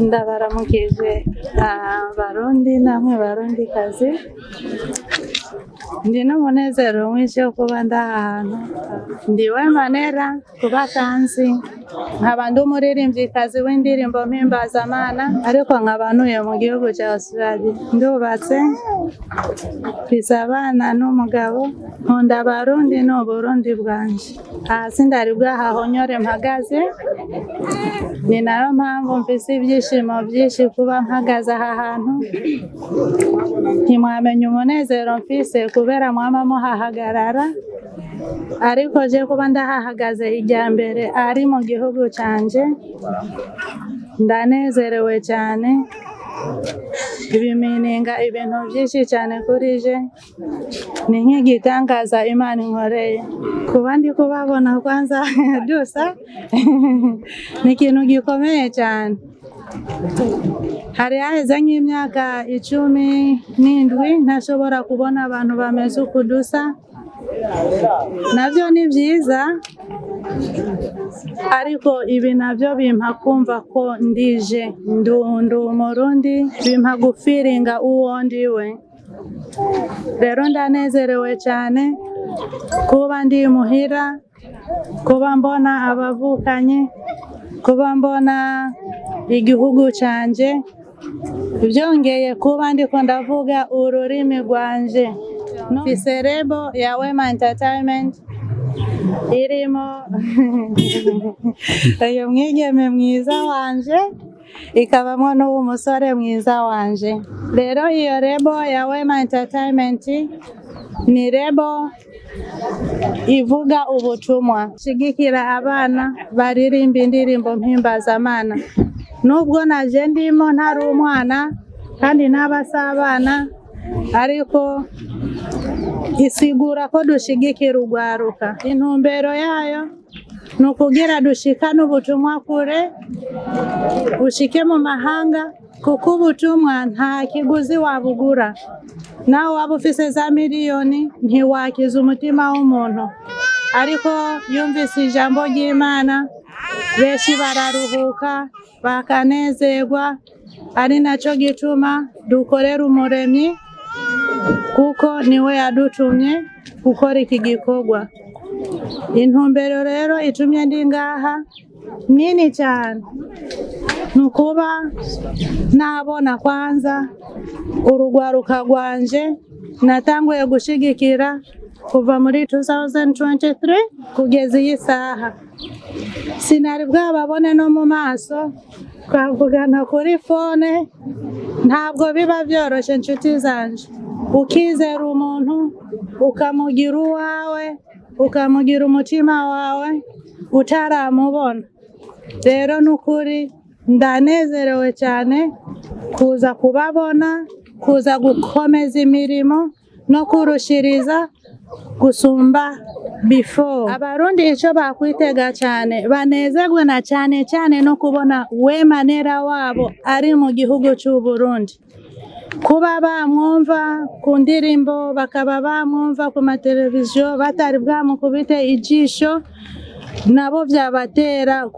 Ndabaramukije Barundi namwe Barundikazi. Ndi n'umunezero mwinshi wo kuba ndahantu. Ndiwe Manera kuba kanzi, nkaba ndi umuririmvyikazi w'indirimbo mpimbazamana, ariko nkaba ntuye mu gihugu cya Australia. Ndubatse, mfise abana n'umugabo, nkunda Abarundi n'Uburundi bwanje. Hasi ndari bwahahonyore mpagaze, ni nayo mpamvu mfise ibyishimo byinshi kuba mpagaze aha hantu. Ntimwamenya umunezero mfise kubera mwama muhahagarara, ariko je kuba ndahahagaze ijya mbere ari mu gihugu canje, ndanezerewe cyane. Ibimininga ibintu byinshi cyane kuri je, ni nk'igitangaza Imana inkoreye. Kuba ndi kubabona kwanza dusa ni ikintu gikomeye cyane. Hari haheze nk'imyaka 17 ntashobora kubona abantu bameze uku dusa. Navyo ni byiza, ariko ibi navyo bimpa kumva ko ndije ndi Umurundi, bimpa gufiringa uwo ndiwe. Rero ndanezerewe cyane kuba ndi muhira, kuba mbona abavukanye, kuba mbona igihugu canje, byongeye kuba ndiko ndavuga ururimi rwanje. Mfise rebo ya Wema Entertainment irimo uyu mwigeme mwiza wanje, ikabamwo n'uwo musore mwiza wanje. Rero iyo rebo ya Wema Entertainment ni rebo ivuga ubutumwa, shigikira abana baririmba indirimbo mpimbazamana. Nubwo naje ndimo ntari umwana kandi n'abasabana, ariko isigura ko dushigikira urwaruka. Intumbero yayo ni ukugira dushikane ubutumwa kure, ushike mu mahanga, kuko ubutumwa nta kiguzi wabugura. Nawe waba ufise za miliyoni ntiwakiza umutima w'umuntu, ariko yumvise ijambo ry'Imana benshi bararuhuka bakanezerwa. Ari naco gituma dukorera Umuremyi, kuko niwe yadutumye gukora iki gikorwa. Intumbero rero itumye ndi ngaha nini cyane, nukuba nabona kwanza urugwaruka rwanje natanguye gushigikira kuva muri 2023 kugeza iyi saha. Sinari bwababone no mu maso, twavugana kuri fone. Ntabwo biba byoroshe inshuti zanje, ukizera umuntu ukamugira uwawe, ukamugira umutima wawe utaramubona. Rero nukuri ndanezerewe cyane kuza kubabona, kuza gukomeza imirimo no kurushiriza gusumba before. Abarundi ico bakwitega cyane, banezerwe na cyane no kubona Manera wabo ari mu gihugu cy'u Burundi. Kuba bamwumva ku ndirimbo, bakaba bamwumva ku mateleviziyo, batari bwamukubite ijisho, nabo byabatera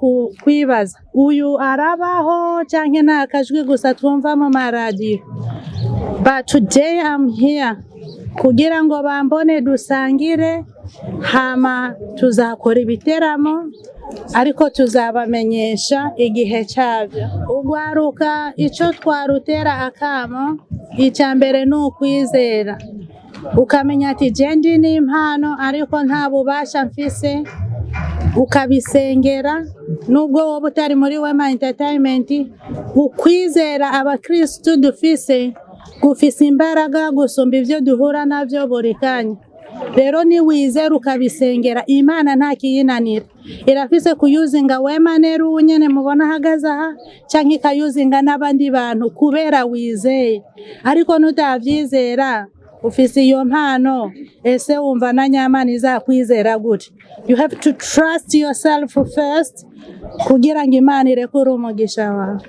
kwibaza, uyu arabaho canke nta kajwi gusa twumva mu maradiyo. But today I'm here kugira ngo bambone, dusangire, hama tuzakora ibiteramo, ariko tuzabamenyesha igihe cyabyo. Ugwaruka ico twarutera akamo, icya mbere ni ukwizera, ukamenya ati je ndi n'impano ariko nta bubasha mfise, ukabisengera. Nubwo wowe utari muri Wema Entertainment, ukwizera abakristu dufise gufise imbaraga gusumba ivyo duhura navyo buri kanya. rero ni wizera ukabisengera Imana nta kiyinanira irafise kuyuzinga Wema unyene mubona hagaze aha canke ikayuzinga n'abandi bantu kubera wizeye ariko nutavyizera ufise iyo mpano ese wumva na Nyamana izakwizera gute? You have to trust yourself first kugira ngo Imana irekure umugisha wawe.